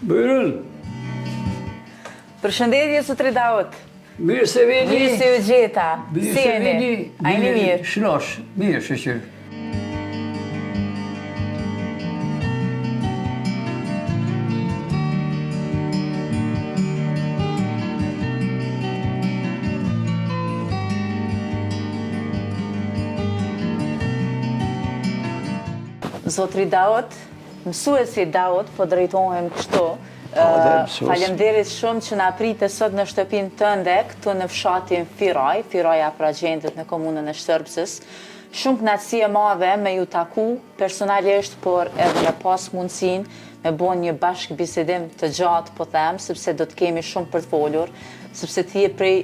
Bërën. Përshëndetje Sotri Daut. Mirë se vini. Mirë se u gjeta. Mirë Si se jeni? vini. A jeni mirë? Shnosh, mirë shëqër. Zotri Daut, mësuesi Daut, po drejtohem kështu. Faleminderit shumë që na prite sot në shtëpinë tënde, këtu në fshatin Firaj, Firaja pra gjendet në komunën e Shërbsës. Shumë kënaqësi e madhe me ju taku personalisht, por edhe me pas mundësinë me bën një bashkëbisedim të gjatë, po them, sepse do të kemi shumë për të folur, sepse ti je prej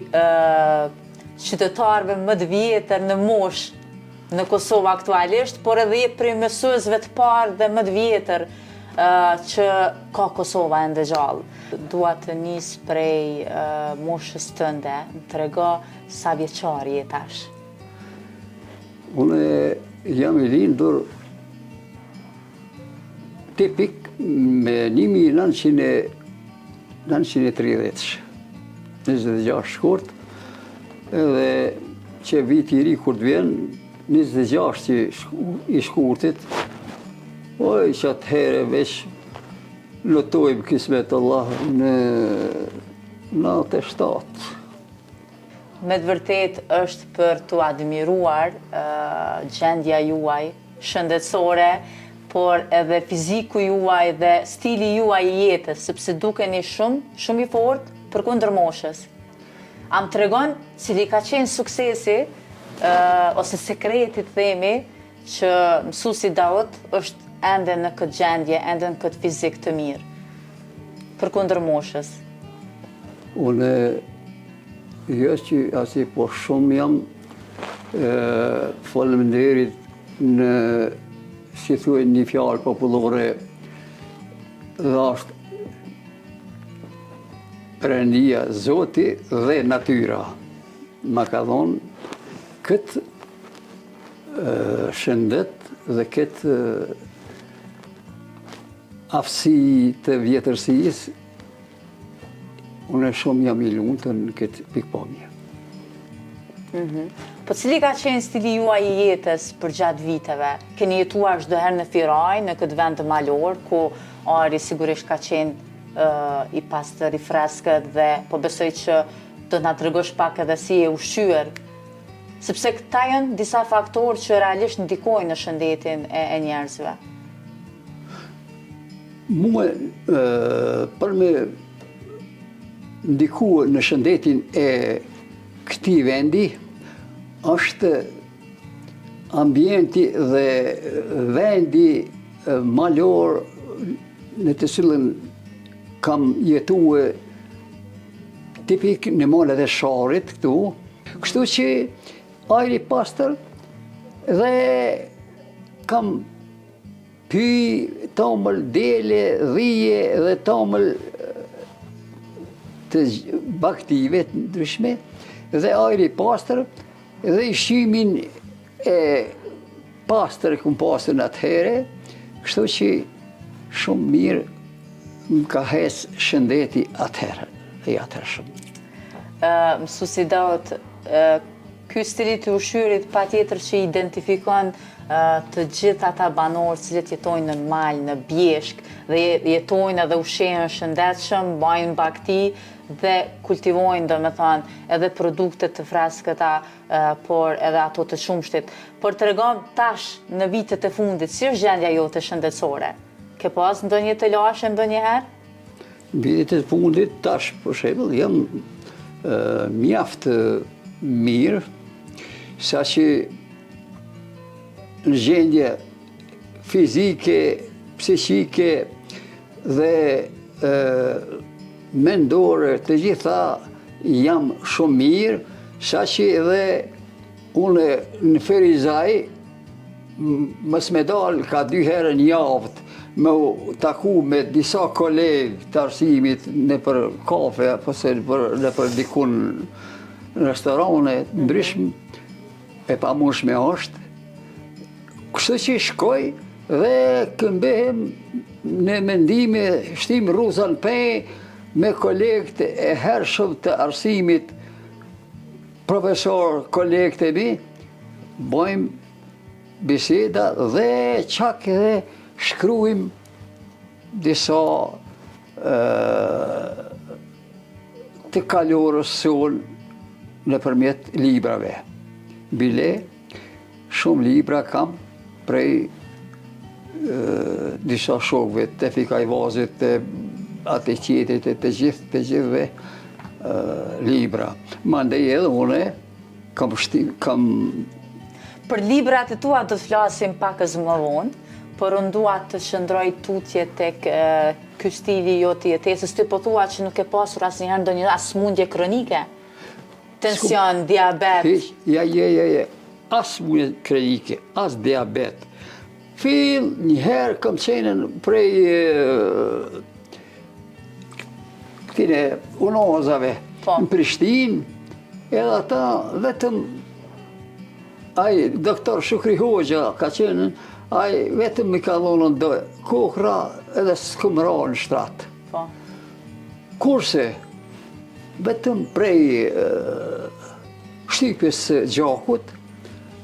qytetarëve më të vjetër në moshë në Kosovë aktualisht, por edhe je prej mësuesve të parë dhe më të vjetër që ka Kosova ende gjallë. Dua të nis prej moshës tënde, më trego sa vjeçar je tash. Unë jam I lindur tipik me 1930, 26 shkurt, edhe që viti I ri kur të vjen, 26 I shkurtit, oj që atëhere veç lutojmë kismet Allah në 97. Me të vërtet është për të admiruar gjendja juaj shëndetësore, por edhe fiziku juaj dhe stili juaj I jetës, sepse dukeni shumë I fortë përkundër moshës. Am tregon cili ka qenë suksesi ose sekreti të themi që mësuesi Daut është ende në këtë gjendje, ende në këtë fizik të mirë, përkundër moshës. Unë jo që asi po shumë jam faleminderit në, si thuaj, një fjalë popullore, dhe është Perëndia, Zoti dhe natyra. Ma ka thonë këtë shëndet dhe këtë aftësi të vjetërsisë, unë shumë jam I lumtur në këtë pikpamje. Po cili ka qenë stili juaj I jetës për gjatë viteve? Keni jetuar çdo herë në Firaj, në këtë vend të malor, ku ari sigurisht ka qenë I pastër, I freskët, dhe po besoj që do na tregosh pak edhe si e ushqyer, sepse këta janë disa faktorë që realisht ndikojnë në shëndetin e njerëzve. Mua, për me ndikua në shëndetin e këtij vendi, është ambienti dhe vendi malor në të cilën kam jetue tipik në malet e Sharit këtu, kështu që ajri pastër dhe kam py, tamël dele, dhije dhe tamël të baktive të ndryshme, dhe ajri pastër dhe shimin e pastër kum pasur në atëhere, kështu që shumë mirë më ka hes shëndeti atëherë dhe atëherë shumë. Mësuesi Daut, ky stili të ushqyerit patjetër që identifikon të gjithë ata banorë që jetojnë në mal, në bjeshk, dhe jetojnë edhe ushqehen shëndetshëm, bajnë bakti dhe kultivojnë, domethënë, edhe produkte të freskëta, por edhe ato të shumshtit. Por tregon tash në vitet e fundit, si është gjendja jote shëndetësore? Ke pas ndonjë të lashë ndonjëherë? Në vitet e fundit tash, për shembull, jam mjaft mirë, saqë në gjendje fizike, psiqike dhe mendore të gjitha jam shumë mirë, saqë edhe unë në Ferizaj mës me dalë ka 2 herë në javë me taku me disa kolegë të arsimit në për kafe, apo se në për dikun në restorane ndryshme, e pa munshme është. Kështu që shkoj dhe këmbehem në mendime shtim rruzan pe me kolegët e hershëm të arsimit, profesor kolegët e mi, bojmë biseda dhe qak edhe shkruim disa të kalorës sonë nëpërmjet librave. Bile, shumë libra kam prej disa shokëve të Fikaj Vazit, të atë qetit, të gjithëve libra. Mandej edhe une kam... Për librat e tua do të flasim pak më vonë, por unë dua të qëndroj tutje tek ky stili jo të jetesës. Ty po thua që nuk e pasur asnjëherë ndonjë smundje kronike? Tension, diabet? Ja. As smundje kronike, as diabet. Fill njëherë kam qenën prej këtine unozave në Prishtinë, edhe ata vetëm doktor Shukri Hoxha ka qenën, vetëm mi ka dhonën do kokra edhe s'kum ra në shtratë. Kurse, vetëm prej shtypjes gjakut,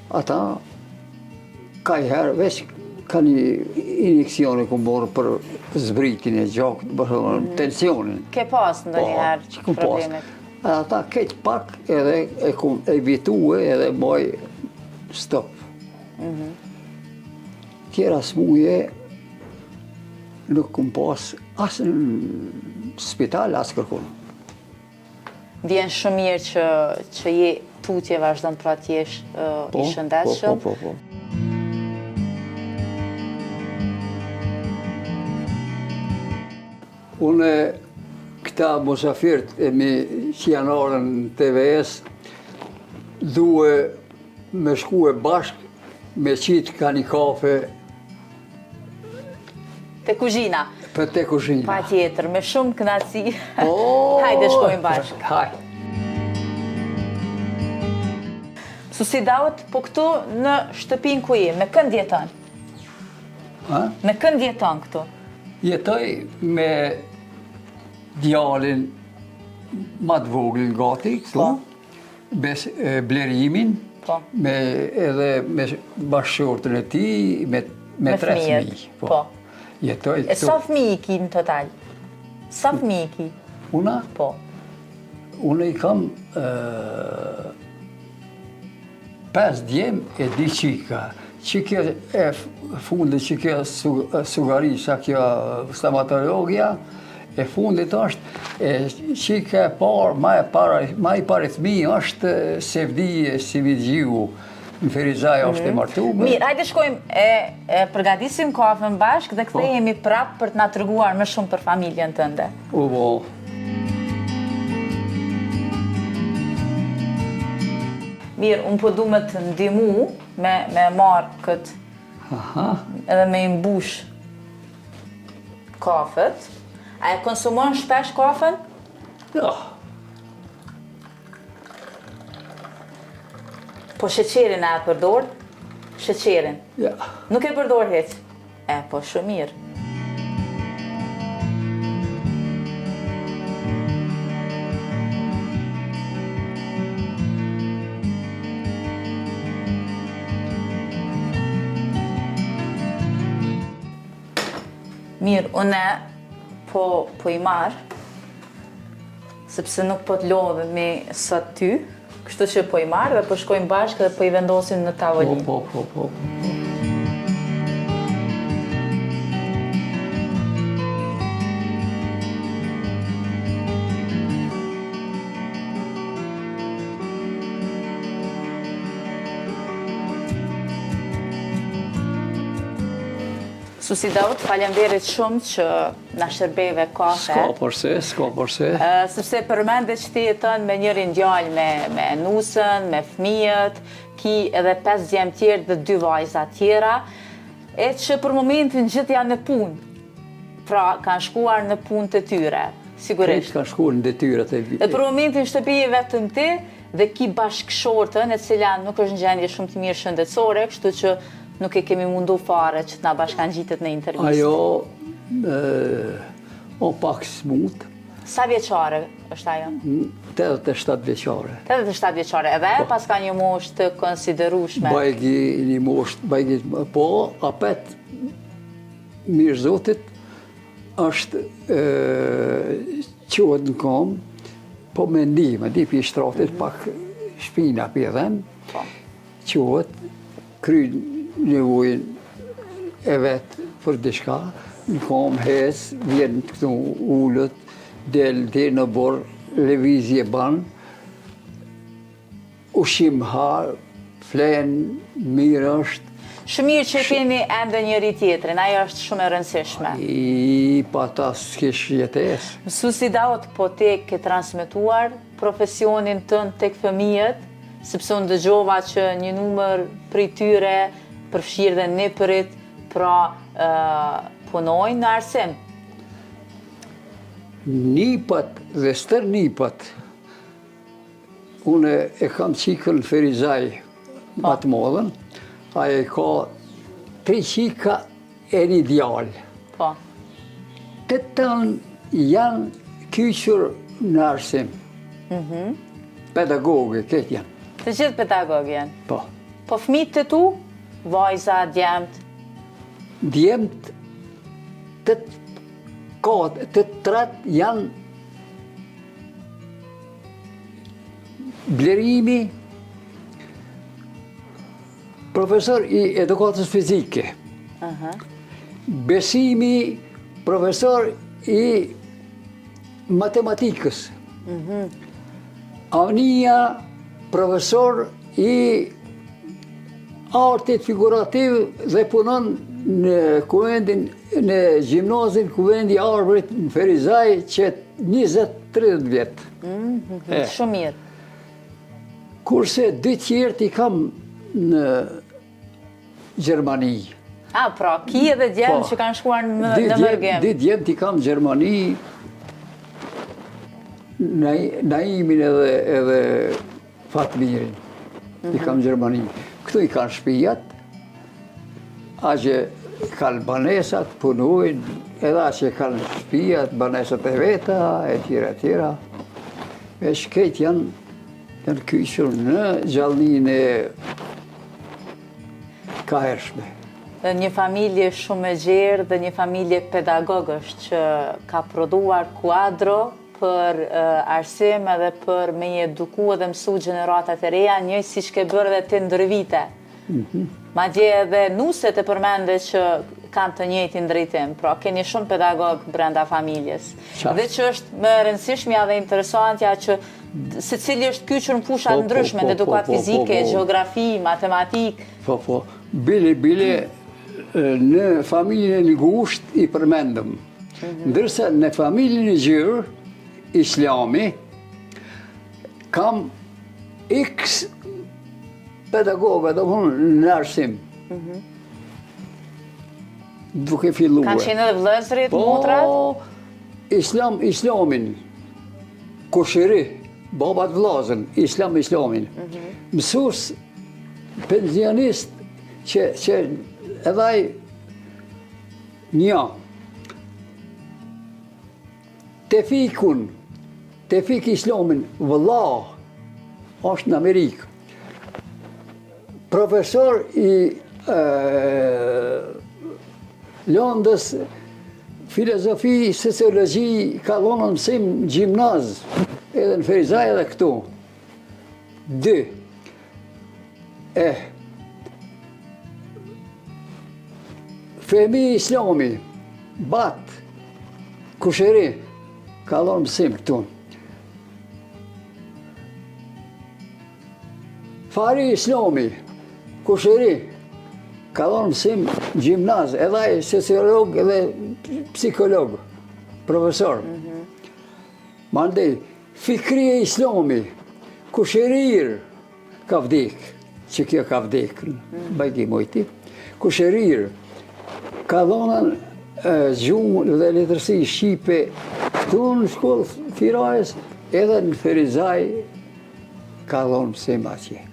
ata ka i herë veç ka një injeksione ku morë për zbritin e gjakut, për tensionin. Ke pas ndonjëherë problemet? Ata keq pak edhe e kum evitue edhe moj stop. Tjera smuje nuk kum pas as në spital, as kërkun. Ndjen shumë mirë që je tutje vazhdon pra t'jesh i shëndetshëm. Po. Unë këta mosafirt e mi që janë arën në TVS, duhe me shku e bashk me qitë ka një kafe. Te kuzhina? Për te kuzhina. Pa tjetër, me shumë kënaqësi. Hajde shkojmë bashk. Hajde. Susi Daut, po këtu në shtëpin ku je, me kënd jeton? Me kënd jeton këtu? Jetoj me djalin ma të voglin gati, këtu, blerimin, edhe me bashkëshortën e ti, me 3 fëmijë. Jetoj këtu. E sa fëmijë i ki në total? Sa fëmijë i ki? Una? Po. Una i kam 5 djem e 2 qika. Qikja e fundit, qikja sugarisha, kjo stomatologja, e fundit është qika e parë, ma i pare thmi është Sevdi Sividgjiu, në Ferizaj është e martume. Mirë, hajde shkojmë e përgatisim kafën bashk dhe kthehemi prapë për të na treguar më shumë për familjen tënde. Mirë, unë po du me të ndihmu me marë këtë edhe me imbush kafët. A e konsumon shpesh kafën? Jo. Po sheqerin e përdor? Sheqerin? Ja. Nuk e përdor hiç? Po shumë mirë. Mirë, une po i marë, sepse nuk po të lodhemi sot ty, kështu që po i marë dhe po shkojmë bashkë dhe po i vendosim në tavolinë. Po. Susi Daut, falemderit shumë që na shërbeve kafe. S'ka përse. Sepse përmende që ti jeton me njërin djalë me nusën, me fëmijët, ki edhe 5 djemë tjerë dhe 2 vajza tjera, e që për momentin gjithë janë në punë. Pra, kanë shkuar në punë të tyre, sigurisht. Kanë shkuar në detyrat e vitë. Dhe për momentin shtëpi e vetëm ti dhe ki bashkëshortën, e cila nuk është në gjendje shumë të mirë shëndetësore, kështu që nuk e kemi mundu fare që të na bashkangjitet në intervjist. Ajo o pak smut, Sa vjeçare është ajo? 87 vjeçare. 87 vjeçare, edhe pas ka një moshë të konsiderueshme. Bajgi një moshë, po, apet, mirë zotit, është quhet në kom, po me di për shtratit pak shpina për edhem, quhet kry nevojën e vetë për dishka, në kom hes, vjen këtu ullët, del në borë, levizje banë, ushim harë, flenë, mirë është. Shumë mirë që keni ende njëri tjetrin, ajo është shumë e rëndësishme. I pa ta s'kish jetes. Mësuesi Daut, po te ke transmetuar profesionin tënd tek fëmijët, sepse unë dëgjova që një numër prej tyre përfshirë dhe nipërit, pra punojnë në arsim. Nipat dhe stër nipat, unë e kam qikën Ferizaj matë modhen, aje ka 3 qika e një djallë. Po. Të tënë janë kyqër në arsim. Pedagogë, këtë janë. Të gjithë pedagogë janë? Po. Po fëmijët të tu? Vajza, djemt? Djemt të tret janë Blerimi, profesor i edukatës fizike. Besimi, profesor i matematikës. Ania, profesor i artit figurativ dhe punon në kuvendin, në gjimnazin kuvendi Arbërit në Ferizaj që 20-30 vjetë. Shumë mirë. Kurse 2 tjertë i kam në Gjermani. Pra, ki edhe djemë që kanë shkuar në mërgem. 2 djemë i kam në Gjermani, Naimin edhe Fatmirin. I kam në Gjermani. Këtu i kanë shpijat, a që kanë banesat, punojnë, edhe a që kanë shpijat, banesat e veta, e tjera. E shket janë kyqër në gjallnin e ka hershme. Dhe një familje shumë e gjerë dhe një familje pedagogësh që ka prodhuar kuadro për arsim edhe për me i eduku edhe mësu gjeneratat e reja, njëj si shke bërë dhe të ndër vite. Ma dje edhe nuset e përmende që kanë të njëjtin drejtim, pra keni shumë pedagog brenda familjes. Dhe që është më rëndësishmja dhe interesantja që se cili është kyqër në fushat ndryshme, në edukat fizike, geografi, matematik. Po. Bile, në familjen e ngusht i përmendëm. Ndërsa në familjen e gjërë, islami, kam x pedagoga, do thonë në arsim. Duke filluar. Kanë qenë edhe vëllezërit, motrat? Po, islamin, kosheri, babat vlazën, islamin. Mësus, pensionist, që edhaj një, Tefik islamin, vëlla, është në Amerikë. Profesor i Londës, filozofi, sociologi, ka dhonë mësim gjimnaz, edhe në Ferizaj edhe këtu. 2. Femi islami, bat, kusheri, ka dhonë mësim këtu. Fari islami, kusheri, ka dhonë mësim gjimnaz, edhe sociolog edhe psikolog, profesor. Mandej, Fikri islami, kusherir, ka vdek, që kjo ka vdek, bajki mojti, kusherir, ka dhonën gjumë dhe letërsi Shqipe, këtu në shkollë Firajës, edhe në Ferizaj, ka dhonë mësim atje.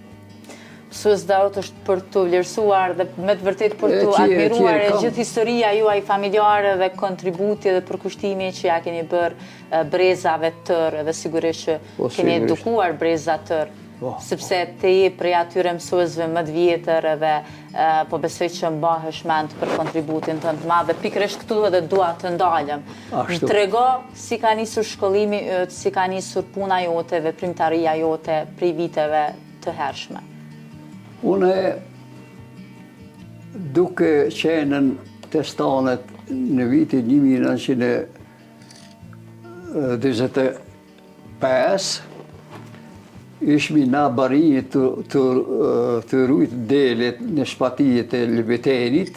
mësues Daut është për të vlerësuar dhe me të vërtet për të admiruar e gjithë historia juaj familjare dhe kontributi dhe përkushtimi që ja keni bërë brezave tërë dhe sigurisht që keni edukuar breza tërë. Sepse te je prej atyre mësuesve më të vjetër edhe po besoj që mbahesh mend për kontributin tënd të madh dhe pikërisht këtu edhe dua të ndalem. Më trego si ka nisur shkollimi yt, si ka nisur puna jote, veprimtaria jote prej viteve të hershme. Unë duke qenën testanet në vitin 1925, ishmi na barinjë të rujt delet në shpatijet e Lebetenit,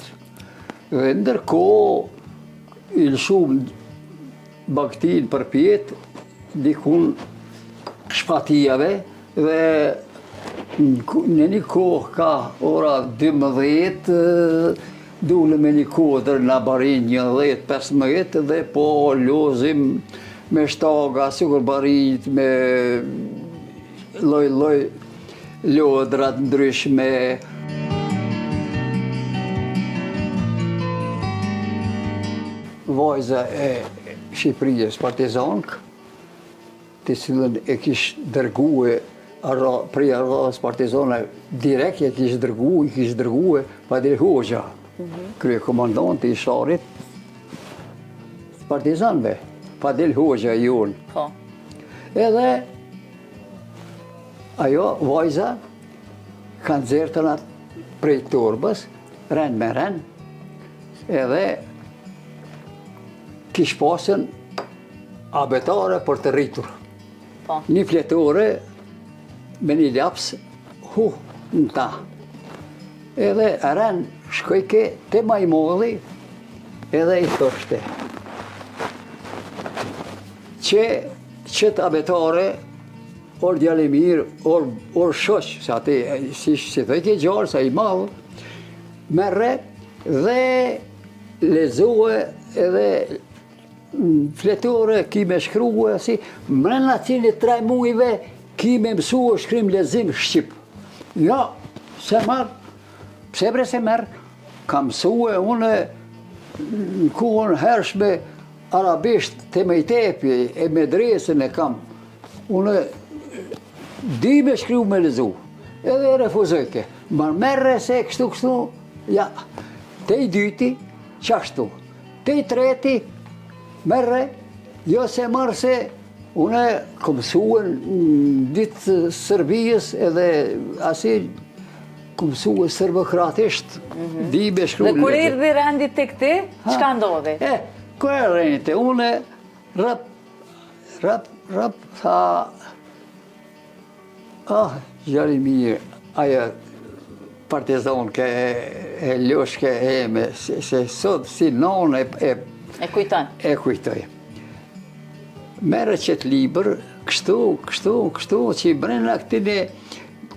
dhe ndërkohë ilshum baktin për pjetë dikun shpatijave dhe në një kohë ka ora 12, dule me një kodër në barin 10-15 dhe po lozim me shtaga, sikur barinjit me loj lodrat ndryshme. Vajza e Shqipërisë partizank, të cilën e kish dërguar prej arradës partizane direkt e kishë dërguar Padel Hoxha, krye komandanti i sharit partizanëve, Padel Hoxha jonë. Edhe ajo vajza kanë nxertën atë prej torbës, ren me ren, edhe kish pasën abetare për të rritur. Një fletore me një laps, në ta. Edhe ren shkojke te majmolli, edhe i thoshte që qëtë abetare, or djalimir, or shoq, se ati, si thëjke gjarë, sa i malë, merre dhe lezohe edhe fletore, ki me shkruhe, si mrena cini 3 mujve, ki me mësua shkrim lezim Shqip. Ja, se marë, pse bre se merë, ka mësua une në kohën hershme arabisht të mejtepi, e medresën e kam. Une di me shkriu me lezu, edhe e refuzojke. Ma merre se kështu, ja, te i dyti, qashtu. Te i treti, merre, jo se marë se une këmësuen ditë Sërbijës edhe asi këmësuen sërbëkratisht, di me shkru. Dhe kur erdhi rendi të këti, qka ndodhi? Kur e rendi të une, rap, tha, gjari mirë, aja partizan ke e ljoshke eme, se sot si non e kujtoj. Merë qëtë liber, kështu, që i brenda këtine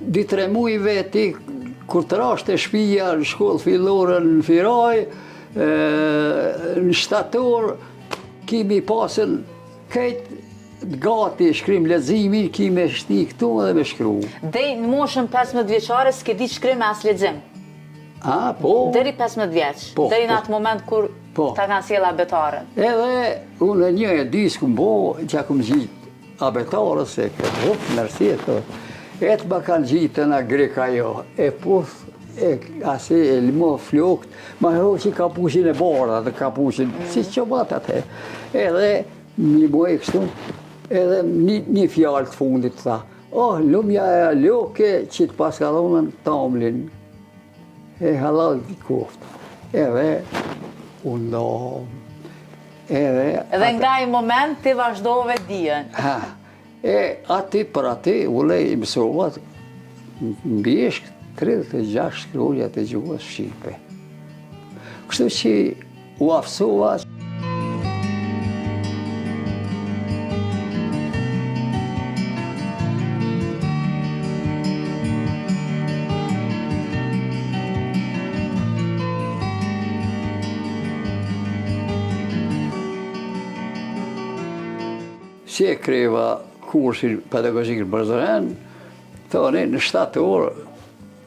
2-3 mujve ti, kur të rashtë e shpija në shkollë fillore në Firaj, në shtator, kimi pasën këtë gati shkrim lezimin, kimi shti këtu dhe me shkru. Dej në moshën 15 vjeqare s'ke di shkrim as lezim? Po. Deri 15 vjeq, deri në atë moment kur ta kanë sjell abetaren. Edhe unë një e disku mbo, që akum gjitë abetarës, e këtë rëpë nërsi e të, e të më kanë gjitë në greka jo, e puth, asi e limo flokt, ma ho që kapushin e barda dhe kapushin, si që batë atë. Edhe një muaj kështu, edhe një fjallë të fundit tha, lumja e loke që të paskallonën tamlin, e halal t'i koftë. Edhe unë edhe nga i moment ti vazhdove dijen. Ati për ati, ule i mësovat në bjeshk 36 shkruja të gjuhës Shqipe. Kështu që u afsova. Si e kreva kursin pedagogjik në Bërëzëren, thoni në 7 orë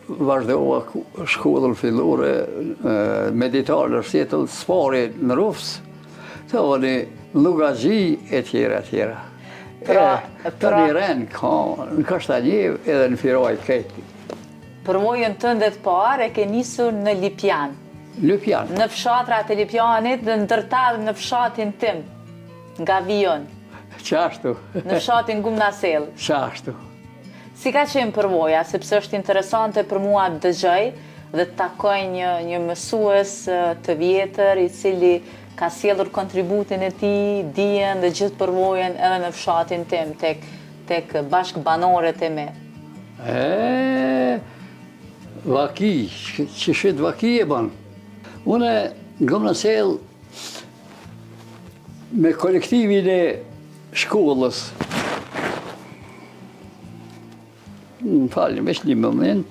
vazhdova shkollën fillore meditare sjetëll spari në Rufës, të vëni Lugazhi e tjera tjera. Të një renë ka në Kashtanjev edhe në Firaj këti. Përvojën tënde të parë e ke nisur në Lipjan. Lipjan. Në fshatrat e Lipjanit dhe ndërtar në fshatin tim, nga Vion. Qashtu. Në fshatin Gumnasel. Qashtu. Si ka qenë përvoja, sepse është interesante për mua të dëgjoj dhe të takoj një mësues të vjetër i cili ka sjellur kontributin e tij, dijen dhe gjithë përvojën edhe në fshatin tim, tek bashkëbanorët e mi. Vaki, që shetë vaki e banë. Une në Gumnasel me kolektivin e shkollës, më falë, veç një moment.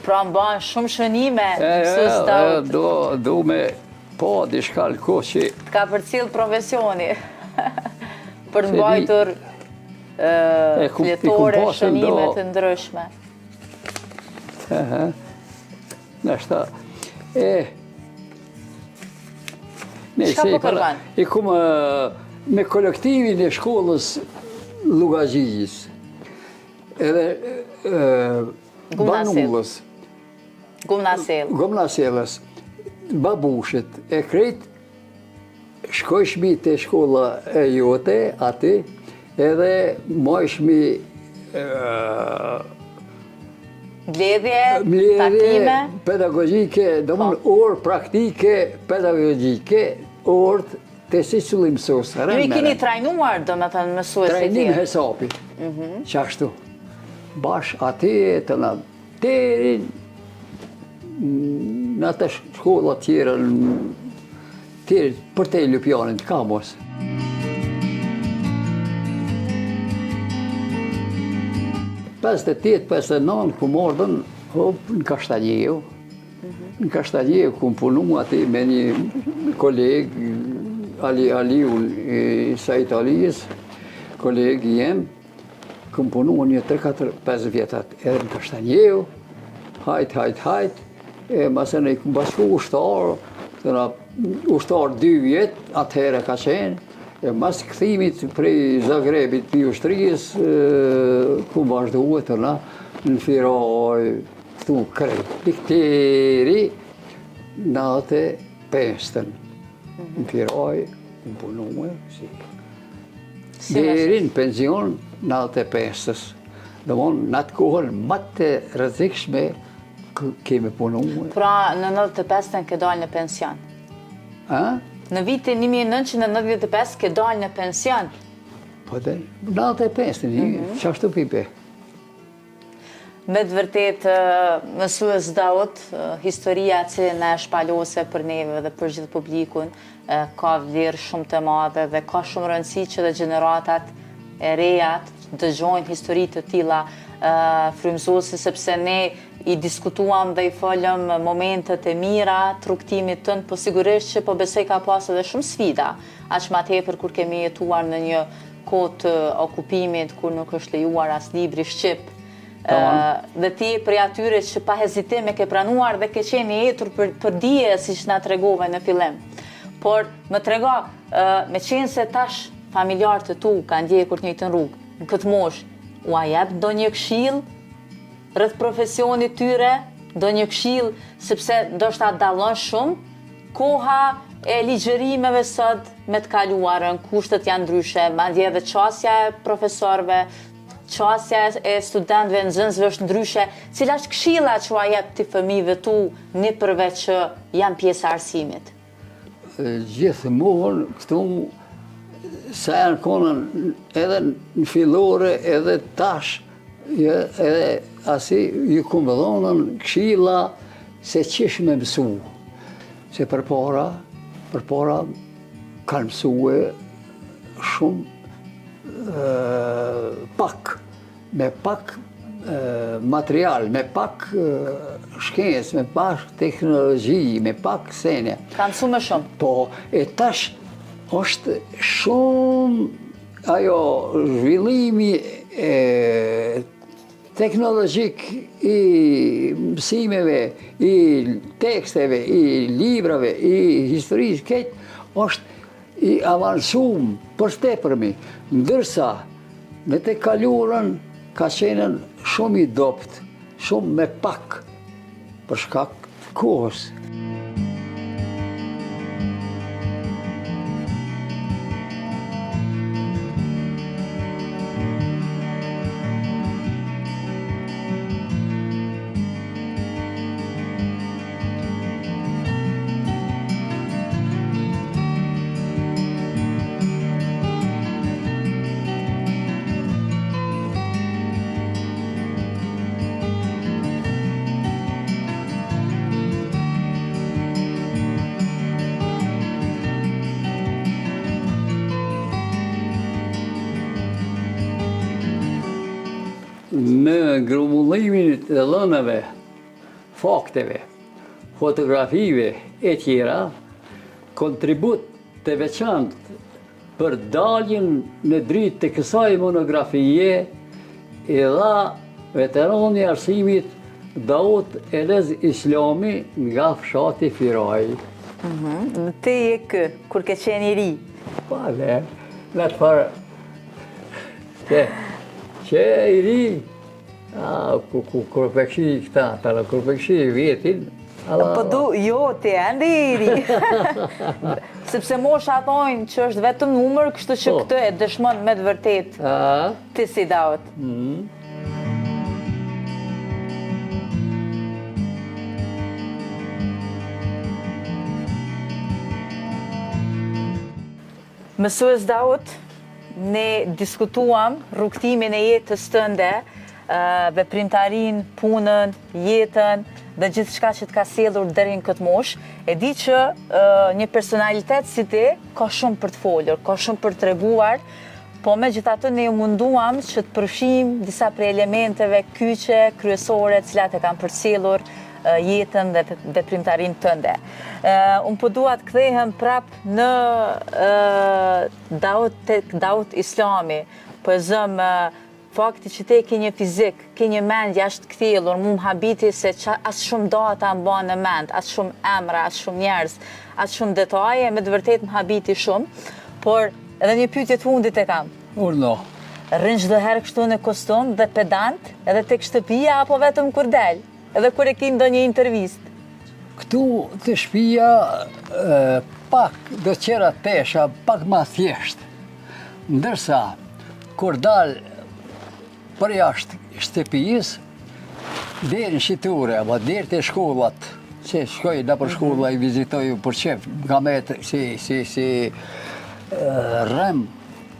Pra më banë shumë shënime, Do me po dishka lëko që... Të ka përcjell profesioni, për të mbajtur fletore, shënime të ndryshme. Nështë Çka po kërkon? I kumë me kolektivin e shkollës Lugazhijis, edhe Banullës, Gumnaselës, babushët e krejt, shkojshmi të shkolla e jote, aty, edhe mojshmi Mbledhje, takime, pedagogjike, do mënë orë praktike, pedagogjike, orë të si qëllim mësosë. Ju i keni trajnuar, do me thënë mësues e Trajnim tjerë. hesapi, qashtu. Bash ati të në terin, në të shkolla tjera, për te Lupjanit, ka mos. Pesë të 59 ku mordën në Kashtanjev. Në Kashtanjev ku më punu ati me një koleg, Aliun i Sajt Alijës, kolegi jem, ku më punu një 3-4-5 vjetat edhe në Kashtanjev, hajt, e masën e ku më bashku ushtar 2 vjet, atëhere ka qenë, e mas këthimit prej Zagrebit për ushtrijës, ku vazhdohet në Firaj, këtu krejt. Dikteri 95-ën. Në Firaj, ku punume, si. Deri në pension 95-ës. Dhe në atë kohën më të rrezikshme kemi punume. Pra në 95-ën ke dalë në pension. Në vitin 1995 ke dalë në pension. Po dhe, 95-ën, qashtu pipe. Me të vërtet, mësues Daut, historia që në shpalose për neve dhe për gjithë publikun, ka vlerë shumë të madhe dhe ka shumë rëndësi që dhe gjeneratat e rejat dëgjojnë histori të tilla frymëzuese, sepse ne i diskutuam dhe i folëm momentet e mira të rrugtimit tënd, po sigurisht që po besoj ka pas edhe shumë sfida, aq më tepër kur kemi jetuar në një kohë të okupimit, kur nuk është lejuar as libri shqip. Dhe ti prej atyre që pa hezitim e ke pranuar dhe ke qenë i etur për dije, siç na tregove në fillim. Por më trego, me qenë se tash familjarët e tu kanë ndjekur të njëjtën rrugë, në këtë moshë, u a jep ndonjë këshill rreth profesionit tyre, ndonjë këshill, sepse ndoshta dallon shumë koha e ligjërimeve sot me të kaluarën, kushtet janë ndryshe, madje edhe qasja e profesorëve, qasja e studentëve, nxënësve është ndryshe. Cila është këshilla që ua jep ti fëmijëve tu nëpërve që janë pjesë e arsimit? Gjithmonë këtu sa janë konën edhe në fillore edhe tash, edhe asi ju kumë dhonën këshilla se qish me mësu. Se përpara kanë mësue shumë pak, me pak material, me pak shkencë, me pak teknologji, me pak sene. Ka mësu më shumë. Po, e tash është shumë ajo zhvillimi teknologjik i mësimeve, i teksteve, i librave, i historisë, këtë është i avansum për tepërmi, ndërsa në të kaluarën ka qenë shumë i dopt, shumë me pak, për shkak të kohës. Në grumbullimin e dhënave, fakteve, fotografive e tjera, kontribut të veçantë për daljen në dritë të kësaj monografie e dha veterani i arsimit Daud Elez Islami nga fshati Firaj. Ti je kë, kur ke qenë i ri? Pa, në të parë, që i ri, kur pëkshi këta, kur pëkshi vjetin, Po jo, ti ende i ri. Sepse mosha thojnë që është vetëm numër, kështu që këtë e dëshmon me të vërtet. Ti si Daud. Mësues Daud, ne diskutuam rrugtimin e jetës tënde, veprimtarin, punën, jetën dhe gjithë shka që të ka sjellur deri në këtë moshë. E di që një personalitet si ti ka shumë për të folur, ka shumë për të treguar, po me gjithatë ne munduam që të përfshijim disa prej elementeve kyçe, kryesore, cilat e kanë përcjellur jetën dhe veprimtarin tënde. Unë po dua të kthehem prap në Daud Islami, po e zëm fakti që te ke një fizik, ke një mend jashtë kthjellur, mu më habiti se as shumë data më banë në mend, as shumë emra, as shumë njerëz, as shumë detaje, me të vërtet më habiti shumë, por edhe një pyetje të fundit e kam. Urno. Rrin çdo herë kështu në kostum dhe pedant, edhe tek shtëpia apo vetëm kur del, edhe kur e ke ndonjë intervistë? Këtu të shtëpia pak do qera tesha, pak ma thjesht. Ndërsa, kur dal për jashtë shtëpijës, deri në shiture, apo deri të shkollat, që shkoj në për shkolla i vizitoj për qef, nga me si rem.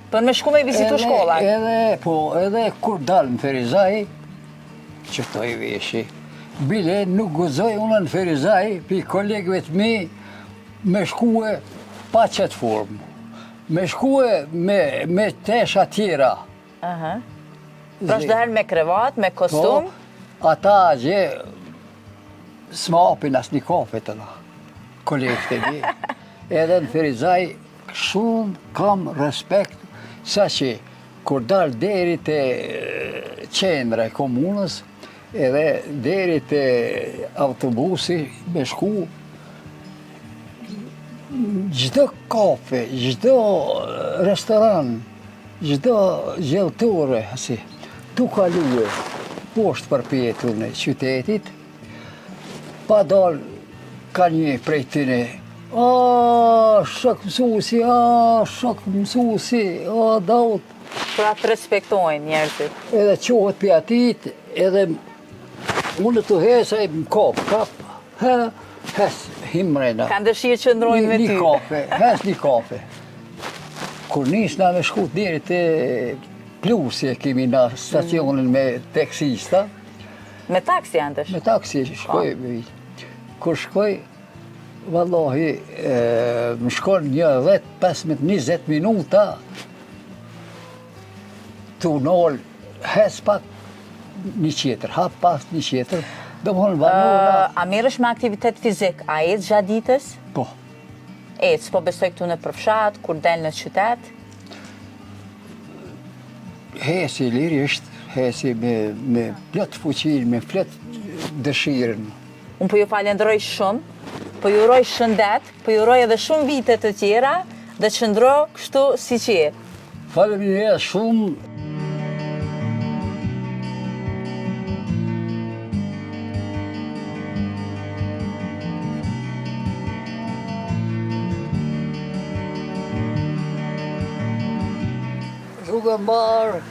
Për me shku me vizitu shkollat? Edhe kur dalë në Ferizaj, që të i veshi, bile nuk gëzoj unë në Ferizaj, pi kolegëve të mi, me shkue pa qëtë formë. Me shkue me tesha tjera. Pra çdo herë me krevat, me kostum? Po, ata gje s'ma apin as një kafe të na, kolegët e mi. Edhe në Ferizaj shumë kam respekt, sa që kur dalë deri të qendra e komunës, edhe deri të autobusi me shku, gjdo kafe, gjdo restoran, gjdo gjeltore, tu kalue poshtë përpjetun e qytetit, pa dalë ka një prej tyne, shok mësuesi, shok mësuesi, Daud. Pra të respektojnë njerëzit. Edhe qohet për atit, edhe unë të hesaj më kap, hes, himrena. Kanë dëshirë që ndrojnë me ty. Një kafe, hes një kafe. Kur nisna me shkut deri të Plusi, kemi në stacionin me taksista. Me taksi antesh? Me taksi shkoj. Kur shkoj, vallahi, më shkon një 10-15-20 minuta, tu nol, hes pak një qetër, hap pas një qetër, do më thonë vanura. A merresh me aktivitet fizik? A ecë gjatë ditës? Po, Ecë, po besoj këtu në përfshat, kur del në qytet? hesi lirisht, hesi me plot fuqinë, me plot dëshirën. Unë po ju falenderoj shumë, po ju uroj shëndet, po ju uroj edhe shumë vite të tjera, dhe qëndro kështu si që je. Faleminderit shumë. Rrugë mbarë,